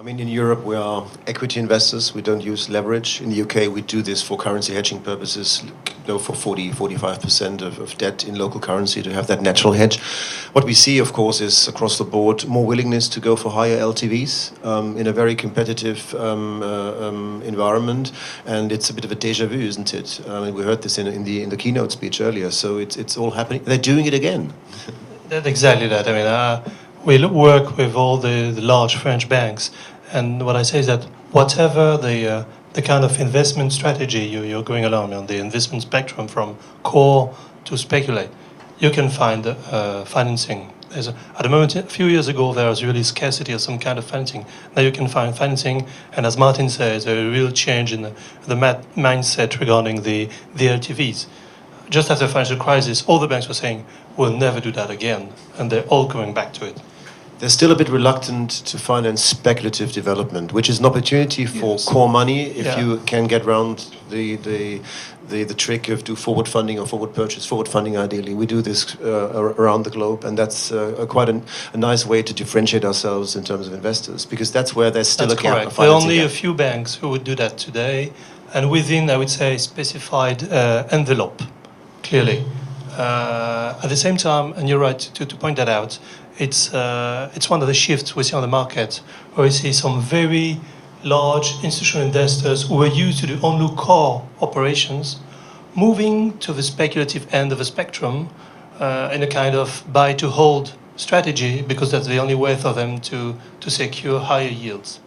I mean, in Europe, we are equity investors. We don't use leverage. In the UK, we do this for currency hedging purposes, go for 45% of debt in local currency to have that natural hedge. What we see, of course, is across the board more willingness to go for higher LTVs in a very competitive environment. And it's a bit of a deja vu, isn't it? I mean, we heard this in the keynote speech earlier. So it's all happening. They're doing it again. That's exactly that. I mean, we work with all the large French banks. And what I say is that whatever the kind of investment strategy you're going along on the investment spectrum from core to speculate, you can find financing. At the moment, a few years ago, there was really scarcity of some kind of financing. Now you can find financing, and as Martin says, a real change in the mindset regarding the LTVs. Just after the financial crisis, all the banks were saying, we'll never do that again, and they're all going back to it. They're still a bit reluctant to finance speculative development, which is an opportunity for core money if you can get around the trick of do forward funding or forward purchase, forward funding ideally. We do this around the globe, and that's quite a nice way to differentiate ourselves in terms of investors, because that's where there's still a gap. There are only a few banks who would do that today, and within, I would say, specified envelope, clearly. At the same time, and you're right to point that out, it's one of the shifts we see on the market, where we see some very large institutional investors who are used to do only core operations, moving to the speculative end of the spectrum in a kind of buy to hold strategy, because that's the only way for them to secure higher yields.